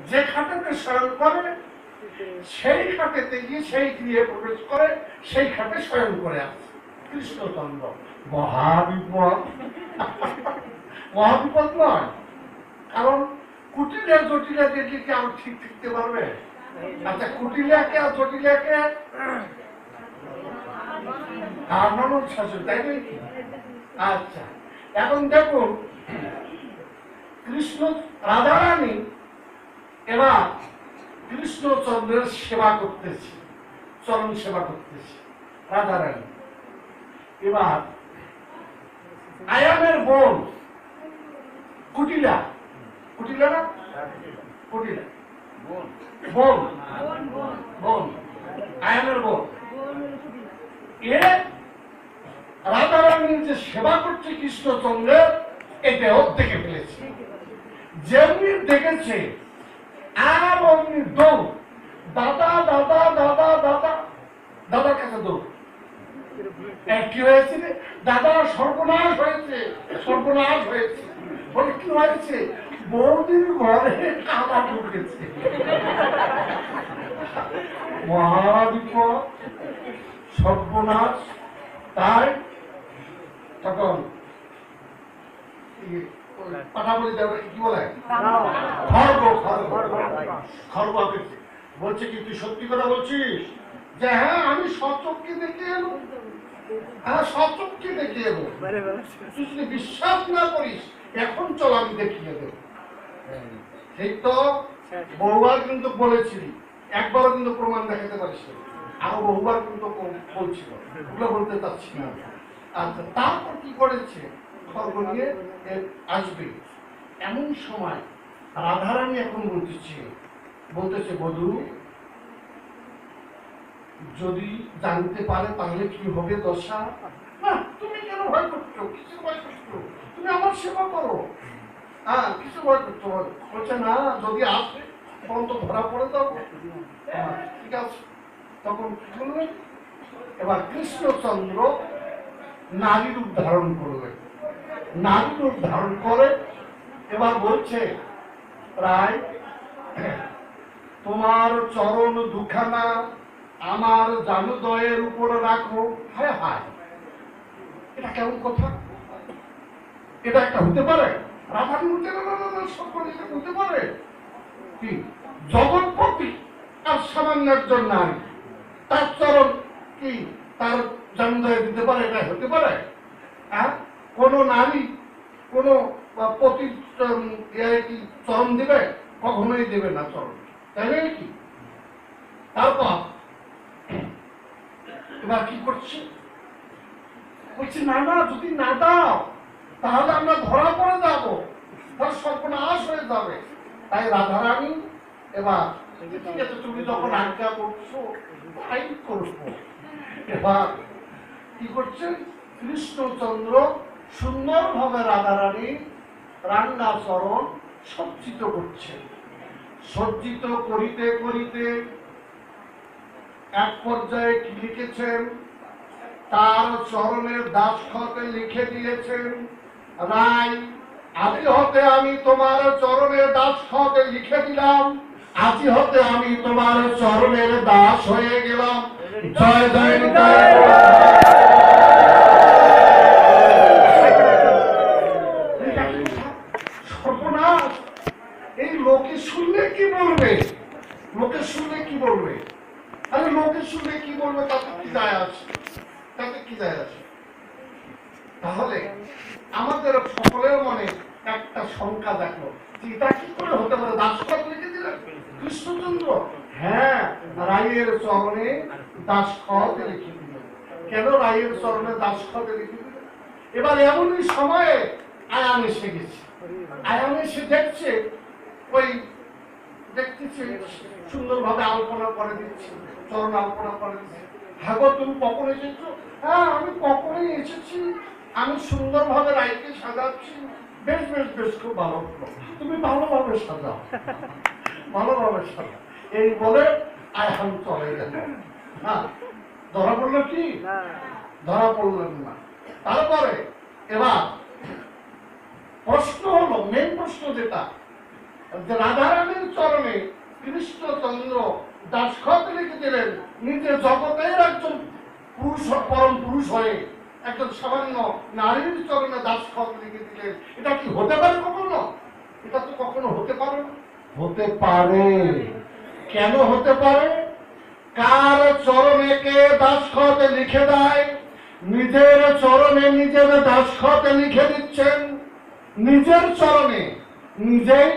যে খাটেতে শয়ন করে সেই খাটেতে গিয়ে সেই গৃহে প্রবেশ করে, সেই খাটে শয়ন করে আছে কৃষ্ণচন্দ্র। মহাবিপদ। মহাবিপদ নয়, কারণ কুটিলা জটিলা দেখলে কি আর ঠিক থাকতে পারবে? আচ্ছা, কুটিলাকে আর জটিলাকে ননদ শাশুড়ি, তাই নাকি? আচ্ছা, এখন দেখুন কৃষ্ণ রাধারানী এবার কৃষ্ণচন্দ্রের সেবা করতেছে, চরণ সেবা করতেছে রাধারানী। এবার আয়ানের বোন কুটিলা, কুটিলা না কুটিলা বোন, বোন আয়ানের বোন, এ রাধারানীর যে সেবা করছে কৃষ্ণচন্দ্রের, এটাও দেখে ফেলেছে। যেমনি দেখেছে আর অমনি দৌড়, দাদা দাদা দাদা দাদা, দাদার কাছে দৌড়। কি হয়েছে? দাদা সর্বনাশ হয়েছে, সর্বনাশ হয়েছে। বলে কি হয়েছে? বৌদির ঘরে কাদা ঢুকেছে। মহাবিপদ, সর্বনাশ। তাই তখন কথা বলে কি বলে খর্ব বলছে কি তুই সত্যি কথা বলছিস? যে হ্যাঁ আমি সচক্ষে দেখে এলো, হ্যাঁ সচক্ষে দেখে এলো। তুই যদি বিশ্বাস না করিস এখন চল আমি দেখিয়ে দেবো। ঠিক তো বহুবার কিন্তু বলেছিলি, একবারও কিন্তু প্রমাণ দেখাতে পারিস, আরো বহুবার কিন্তু বলছিল, ওগুলো বলতে চাচ্ছি না। আচ্ছা, তারপর কি করেছে? খর্ব নিয়ে আসবে এমন সময় রাধারানী এখন বলতেছে বধূ যদি জানতে পারে তাহলে কি হবে দশা? তুমি কেন ভয় করছো? কিছু ভয় করছো? তুমি আমার সেবা করো, হ্যাঁ কিছু ভয় করছো? বলছে না, যদি আসে তখন তো ধরা পড়ে যাবো। ঠিক আছে, তখন কি করলেন? এবার কৃষ্ণচন্দ্র নারী রূপ ধারণ করলেন। নারী রূপ ধারণ করে এবার বলছে প্রায় তোমার চরণ দুখানা আমার জানুদয়ের উপরে রাখো। হায় হায়, এটা কেমন কথা? এটা একটা হতে পারে? রাধারী হতে হতে পারে কি? জগৎপতি আর সামান্য একজন নারী তার চরণ কি তার জানুদয়ে দিতে পারে? এটা হতে পারে? হ্যাঁ, কোন নারী কোন পতি চরণ দিবে? কখনোই দেবে না চরণ, তাই না কি? তারপর এবার কি করছে? বলছে না না, যদি না দাও তাহলে আমরা ধরা পড়ে যাবো, তার সর্বনাশ হয়ে যাবে। তাই রাধারানী এবার ঠিক আছে, তুমি যখন আজ্ঞা করছো তাই করবো। এবার কি করছে? কৃষ্ণচন্দ্র সুন্দরভাবে রাধারানী রান্না চরণ সজ্জিত করছে। সজ্জিত করিতে করিতে এক পর্যায়ে কি লিখেছেন? তার চরণের দাসখতে লিখে দিয়েছেন, রায় আজ হতে আমি তোমার চরণের দাসখতে লিখে দিলাম, আজ হতে আমি তোমার চরণের দাস হয়ে গেলাম। জয় জয় জয়। সর্বনাশ! এই লোকে শুনলে কি বলবে? লোকে শুনলে কি বলবে? আরে লোকে শুনলে কি বলবে তাতে কি যায় আসে? তাতে কি যায় আসে? তাহলে আমাদের সকলের মনে একটা শঙ্কা দেখো, এটা কি করে হতে পারে? দাসখত লিখে দিলেন কৃষ্ণচন্দ্র? হ্যাঁ, রায়ের চরণে দাসখত লিখে দিলেন। কেন রায়ের চরণে দাসখত লিখে দিলেন? এবার এমনই সময়ে আয়ান এসে গেছে। আয়ান এসে দেখছে, ওই দেখতেছে সুন্দরভাবে আলপনা করে দিচ্ছে, চরণ আলপনা করে দিচ্ছে। হ্যাঁ গো, তুমি কখন এসেছো? হ্যাঁ আমি কখনই এসেছি, আমি সুন্দরভাবে রাইকে সাজাচ্ছি। বেশ বেশ বেশ, খুব ভালো, তুমি ভালোভাবে সাজাও, ভালোভাবে সাজাও। এই বলে আয়ান চলে গেল। হ্যাঁ, ধরা পড়লো কি? ধরা পড়লেন না। তারপরে এবার প্রশ্ন হলো, মেন প্রশ্ন যেটা, রাধারানীর চরণে কৃষ্ণচন্দ্র দাসখত লিখে দিলেন, নিজে জগতের একজন পুরুষ, পরম পুরুষ হয়ে একজন সামান্য নারীর চরণে দাসখত লিখে দিলেন। এটা কি হতে পারে কখনো? এটা তো কখনো হতে পারে না। হতে পারে। কেন হতে পারে? কার চরণে কে দাসখত লিখে দেয়? নিজের চরণে নিজের দাসখত লিখে দিচ্ছেন, নিজের চরণে নিজেই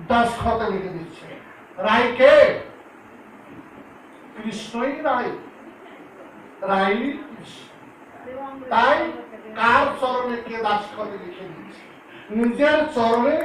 দাসখত লিখে দিচ্ছে। রায় কে? কৃষ্ণই রায়, রায় কৃষ্ণ। তাই কার চরণে কে দাসখত লিখে দিচ্ছে? নিজের চরণে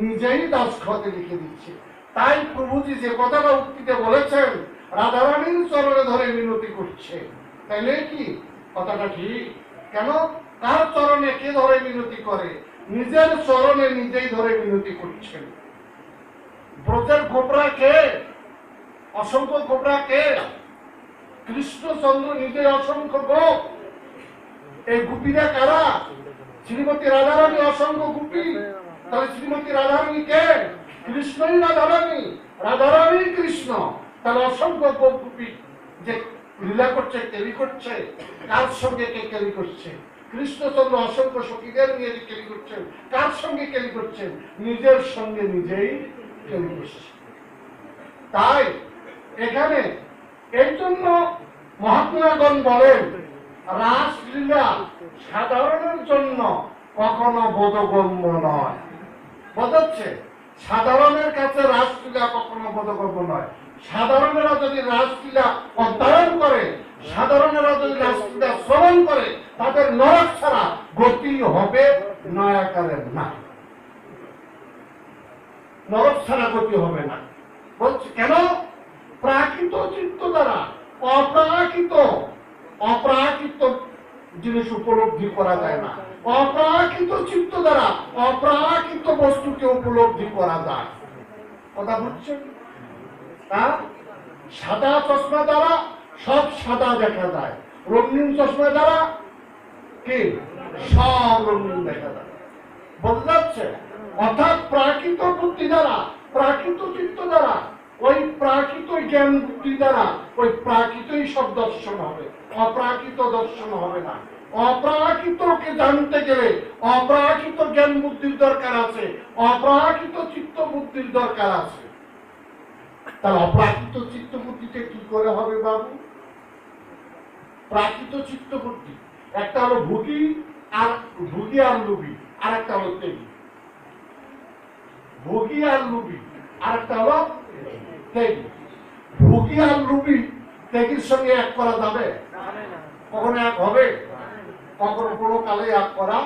নিজেই দাসখত লিখে দিচ্ছে। তাই প্রভুজি যে কথাটা উক্তিতে বলেছেন, রাধারানীর চরণে ধরে মিনতি করছে, তাইলে কি কথাটা ঠিক? কেন? কার চরণে কে ধরে মিনতি করে? নিজের চরণে নিজেই ধরে মিনতি করছেন। ব্রজের গোপরা কে? অসংখ্য গোপরা কে? কৃষ্ণচন্দ্র নিজে অসংখ্য গোপ। এই গোপীরা কারা? শ্রীমতী রাধারানী অসংখ্য গোপী। তাহলে শ্রীমতী রাধারানী কে? কৃষ্ণই রাধারানী, রাধারানী কৃষ্ণ। তাহলে অসংখ্য গোপ গোপী যে লীলা করছে, কেলি করছে, কার সঙ্গে কে কেলি করছে? কৃষ্ণচন্দ্র অসংখ্য সখীদের নিয়ে যে কেলি করছেন, কার সঙ্গে কেলি করছেন? নিজের সঙ্গে নিজেই কেলি করছে। তাই এখানে এই জন্য মহাত্মাগণ বলেন, রাসলীলা সাধারণের জন্য কখনো বোধগম্য নয়। বোঝাচ্ছে? সাধারণের কাছে রাসলীলা কখনো বোধগম্য নয়। সাধারণেরা যদি রাসলীলা অধ্যয়ন করে, সাধারণেরা যদি রাসলীলা শ্রবণ করে, তাদের নরক ছাড়া গতি হবে নয়াকারের না। নরক ছাড়া গতি হবে না। বলছে কেন? প্রাকৃত চিত্ত দ্বারা অপ্রাকৃত অপ্রাকৃত জিনিস উপলব্ধি করা যায় না। অপ্রাকৃত চিত্ত দ্বারা অপ্রাকৃত বস্তুকে উপলব্ধি করা যায়। কথা বুঝছেন? সাদা চশমা দ্বারা সব সাদা দেখা যায়, রঙিন চশমা দ্বারা কি সব রঙিন দেখা যায়। বোঝা যাচ্ছে? অর্থাৎ প্রাকৃত বুদ্ধি দ্বারা, প্রাকৃত চিত্ত দ্বারা, ওই প্রাকৃত জ্ঞান বুদ্ধি দ্বারা ওই প্রাকৃতই সব দর্শন হবে, অপ্রাকৃত দর্শন হবে না। অপ্রাকৃতকে জানতে গেলে অপ্রাকৃত জ্ঞান বুদ্ধির দরকার আছে, অপ্রাকৃত চিত্ত বুদ্ধির দরকার আছে। তাহলে অপ্রাকৃত চিত্ত বুদ্ধিতে কি করে হবে বাবু? প্রাকৃত চিত্ত বুদ্ধি একটা হলো ভুগি আর লুবি, আর একটা হলো তেগি। ভোগী আর লুবি, আর একটা হলো তেগি। ভোগী আর লুবি তেগির সঙ্গে এক করা যাবে? কখনো এক হবে? কখনো কোনো কালে এক করা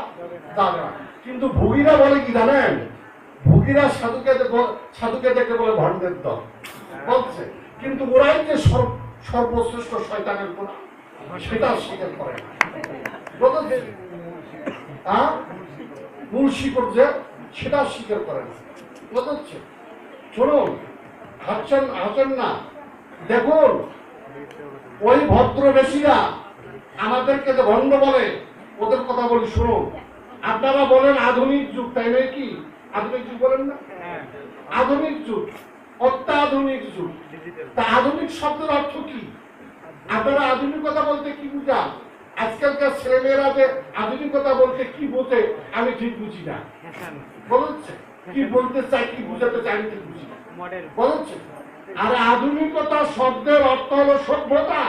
যাবে না। কিন্তু ভোগীরা বলে কি জানেন? ভোগীরা সাধুকে দেখে বলে ভণ্ডের দল বলছে, কিন্তু ওরাই যে সর্বশ্রেষ্ঠ শয়তানের গোড়া, সেটা স্বীকার করে না। মূল শিকড় যে, সেটা স্বীকার করে না। বুঝছে? শুনুন, হাসেন না। দেখুন, ওই ভদ্রবেশীরা আমাদেরকে যে ভণ্ড বলে, ওদের কথা বলি শুনুন। আপনারা বলেন আধুনিক যুগ, তাই নয় কি? আধুনিক যুগ বলেন না? আধুনিক যুগ, অত্যাধুনিক যুগ। তা আধুনিক শব্দের অর্থ কি? আপনারা আধুনিকতা বলতে কি বুঝান? আজকালকার ছেলেমেয়েরা যে আধুনিকতা বলতে কি বোঝে আমি ঠিক বুঝি না। বলছে কি বলতে চাই, কি বুঝাতে চাই আমি ঠিক বুঝি না। বলছে আর আধুনিকতা শব্দের অর্থ হলো সভ্যতা।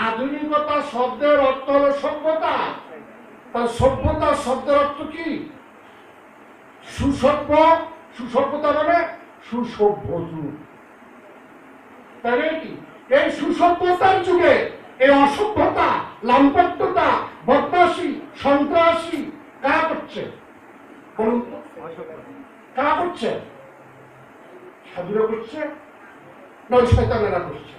আধুনিকতা শব্দের অর্থ হলো সভ্যতা। তার সভ্যতা শব্দের অর্থ কি? সুসভ্য। সুসভ্যতা মানে সুসভ্য যুগ, তাই কি? এই সুসভ্যতার যুগে এই অসভ্যতা, লাম্পট্যতা, বদমাশি, সন্ত্রাসী কারা করছে বলুন তো? কারা করছে? সাধুরা করছে না শয়তানেরা করছে?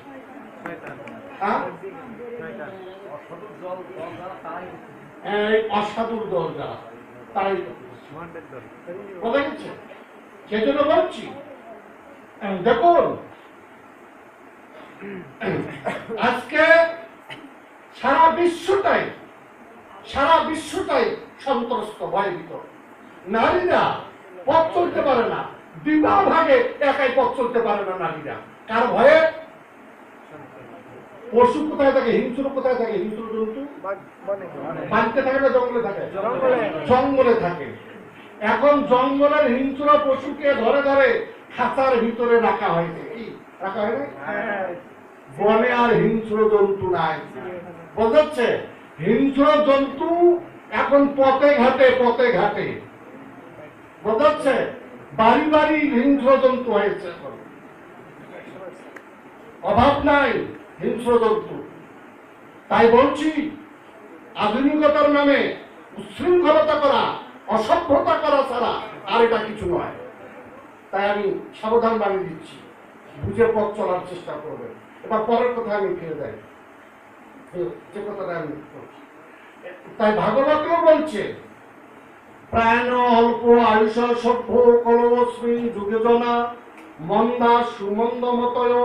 এই অসাধুর দল যারা, তারাই কথা দিচ্ছে। সেজন্য বলছি, দেখুন আজকে সারা বিশ্বটাই সন্ত্রস্ত, ভয়ভীত। নারীরা পথ চলতে পারে না, বিবাহ ভাগে একাই পথ চলতে পারে না নারীরা। কার ভয়ে? পশু কোথায় থাকে? হিংস্র কোথায় থাকে? হিংস্র জন্তু বাড়িতে থাকে না জঙ্গলে থাকে? জঙ্গলে থাকে। এখন জঙ্গলের হিংস্র পশুকে ধরে ধরে খাঁচার ভিতরে রাখা হয়েছে। কি রাখা হয় না? বনে আর হিংস্র জন্তু নাই। বোঝাচ্ছে? হিংস্র জন্তু এখন পথে ঘাটে বোঝাচ্ছে? বাড়ি বাড়ি হিংস্র জন্তু হয়েছে। এখন অভাব নাই হিংস্র জন্তু। তাই বলছি, আধুনিকতার নামে উচ্ছৃঙ্খলতা করা, অসভ্যতা করা ছাড়া আর এটা কিছু নয়। তাই আমি সাবধান বাণী দিচ্ছি, বুঝে পথ চলার চেষ্টা করবেন। এবার পরের কথা আমি ফিরে যাই, যে কথাটা আমি বলছি। তাই ভাগবতও বলছে, প্রাণ অল্প আয়ুষ সভ্য কলবস্মিন যুগে জনা মন্দা সুমন্দ মতয়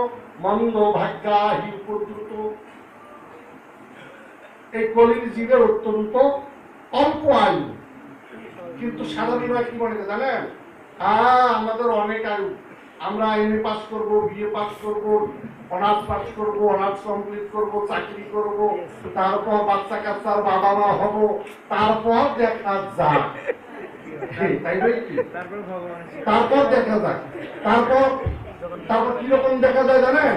মন্দ ভাগ্যা হি উপদ্রুত। এই কলির জীবের অত্যন্ত অল্প আয়ু, কিন্তু সাধারণরা কি মনে করে জানেন? আমাদের অনেক আয়ু, আমরা এমএ পাস করব, বিএ পাস করব, অনার্স পাস করব, অনার্স কমপ্লিট করব, চাকরি করব, তারপর বাচ্চা কাচ্চার বাবা মা হব, তারপর দেখা যাক। তাই নয় কি? তারপর দেখা যাক। তারপর কিরকম দেখা যায় জানেন?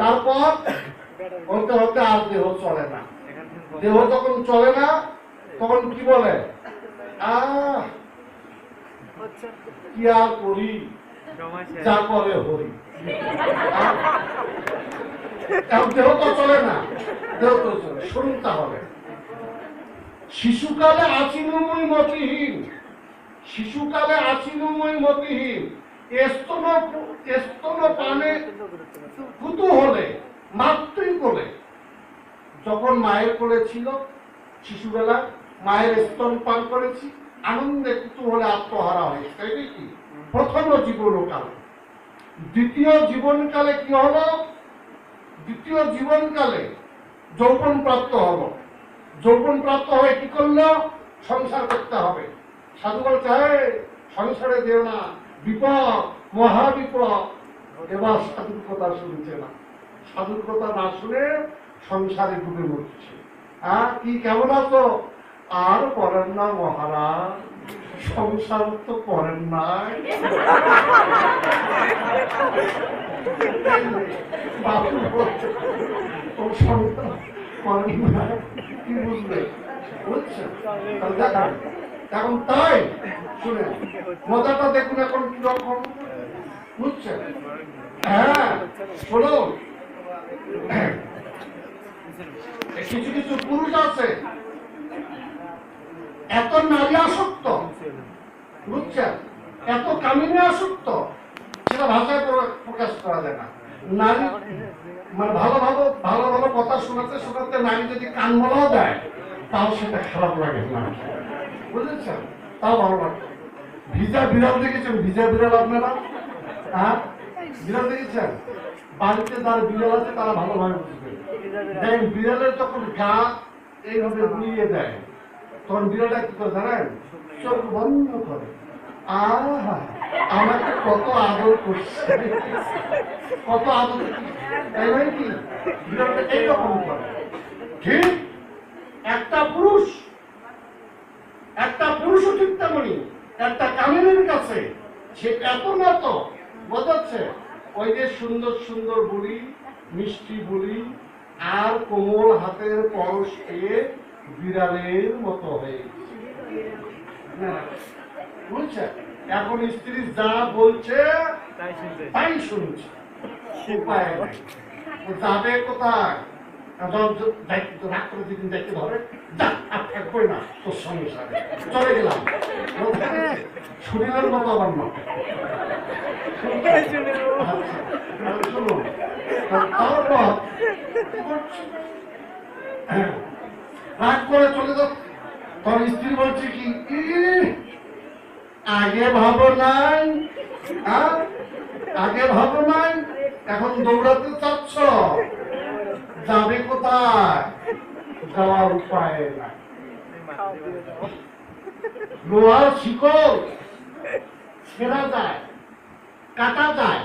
তারপর হতে হতে আর দেহ চলে না। দেহ যখন চলে না, তখন কি বলে? কি আর করি, যা করে হরি। দেহ তো চলে না, দেহ তো চলে। শুনুন তাহলে, শিশুকালে আচিনুময় মতিহীন, শিশুকালে আচিনুময় মতিহীন স্তন পানে কুতূহলে মাতৃকোলে, যখন মায়ের কোলে ছিল শিশুবেলা, মায়ের স্তন পান করেছি, আনন্দে কুতূহলে আত্মহারা হয়েছে। তাই কি? প্রথম জীবনকাল। দ্বিতীয় জীবনকালে কি হলো? দ্বিতীয় জীবনকালে যৌবন প্রাপ্ত হলো। যৌবন প্রাপ্ত হয়ে কি করলো? সংসার করতে হবে। সাধু বলছে, সংসারে দেও না, বিপদ, মহাবিপদ। এবার সাধুর কথা শুনছে না, সাধুর কথা না শুনে সংসারে ডুবে মরছে। কি কেমন আছো? আর করেন না মহারাজ, সংসার তো করেন নাই। কি বুঝবে? বুঝছেন? এখন তাই শুনে মজাটা দেখুন এখন কিরকম। বুঝছেন? হ্যাঁ, শুনুন, কিছু কিছু পুরুষ আছে এত নারী আসক্ত, বুঝছেন, এত কামিনী আসক্ত, সেটা ভাষায় প্রকাশ করা যায় না। নারী মানে ভালো ভালো ভালো ভালো কথা শোনাতে শোনাতে নারী যদি কান বলাও দেয়, তাও সেটা খারাপ লাগে না। বুঝেছেন? তাও ভালো লাগে। ভিজা বিড়াল দেখেছেন? ভিজা বিড়াল আপনারা? বিড়াল দেখেছেন? বাড়িতে যার বিড়াল আছে তারা ভালোভাবে বুঝবে। দেখেন, বিড়ালের যখন গা এইভাবে গুলিয়ে দেয়, তখন বিড়ালটা কি করে জানেন? চোখ বন্ধ করে, আমাকে কত আদর করছে, কত আদর। তাই নয় কি? বিড়ালটা এইরকম করে। ঠিক একটা পুরুষও ঠিক তেমনি একটা কামিনীর কাছে সে এত নত, বোঝাচ্ছে ওই যে সুন্দর সুন্দর বুলি, মিষ্টি বুলি আর কোমল হাতের পরশ পেয়ে বিড়ালের মতো হয়ে বুঝছে। এখন স্ত্রী যা বলছে তাই শুনছে, উপায় নাই। যাবে কোথায়? রাগ করে যেদিন দেখতে ধরে, থাকবই না তোর সংসারে, চলে গেলাম। শরীরের মতো আবার না। শুনুন, তারপর রাগ করে চলে যাও। তোর স্ত্রী বলছে কি, আগে ভাবো নাই, আগে ভাবো নাই, এখন দৌড়াতে চাচ্ছ, যাবে কোথায়? যাওয়ার উপায় নাই। লোহার শিকল ছেঁড়া যায়, কাটা যায়,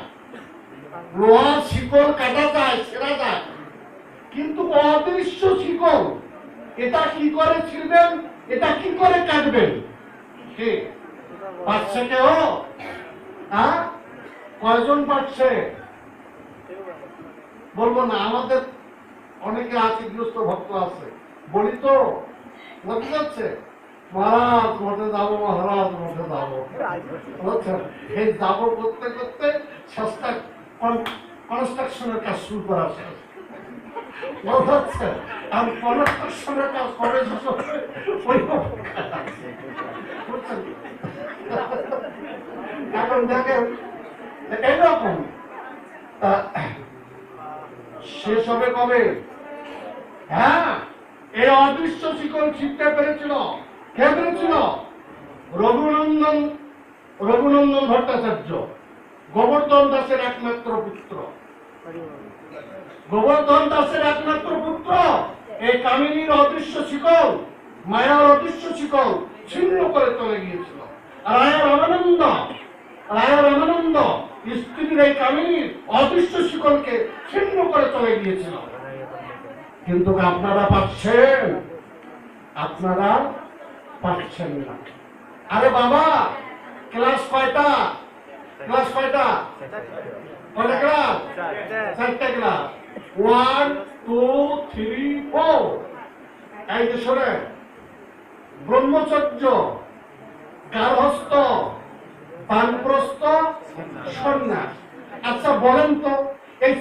লোহার শিকল কাটা যায়, ছেঁড়া যায়, কিন্তু অদৃশ্য শিকল এটা কি করে ছিঁড়বেন, এটা কি করে কাটবেন? কে পারছে? কেউ? হ্যাঁ, কয়জন পারছে? বলবো না, আমাদের অনেকে আতিগ্রস্ত ভক্ত আছে, বলি তো বুঝতে যাচ্ছে, মহারাজ মঠে যাবো, মহারাজ মঠে যাবো, বুঝছেন? এই যাবো করতে করতে সস্তা কনস্ট্রাকশনের কাজ শুরু করা শেষ, বুঝতে আর কনস্ট্রাকশনের কাজ কবে শেষ হবে ওই বুঝছেন? এখন দেখেন এইরকম শেষ হবে কবে? হ্যাঁ, এই অদৃশ্য শিকল ছিঁড়তে পেরেছিল কে পেরেছিল? রঘুনন্দন রঘুনন্দন ভট্টাচার্য, গোবর্ধন দাসের একমাত্র পুত্র। গোবর্ধন দাসের একমাত্র পুত্র এই কামিনীর অদৃশ্য শিকল, মায়ার অদৃশ্য শিকল ছিন্ন করে চলে গিয়েছিল। রায় রামানন্দ স্ত্রীর এই কামিনীর অদৃশ্য শিকলকে ছিন্ন করে চলে গিয়েছিল। কিন্তু আপনারা পাচ্ছেন? আপনারা পাচ্ছেন না। আরে বাবা, ক্লাস কয়টা? ক্লাস কয়টা? কয়টা ক্লাস? 4টা ক্লাস। 1 2 3 4। এই যে শোনেন, ব্রহ্মচর্য, গার্হস্থ, বানপ্রস্থ, সন্ন্যাস। আচ্ছা বলেন তো এই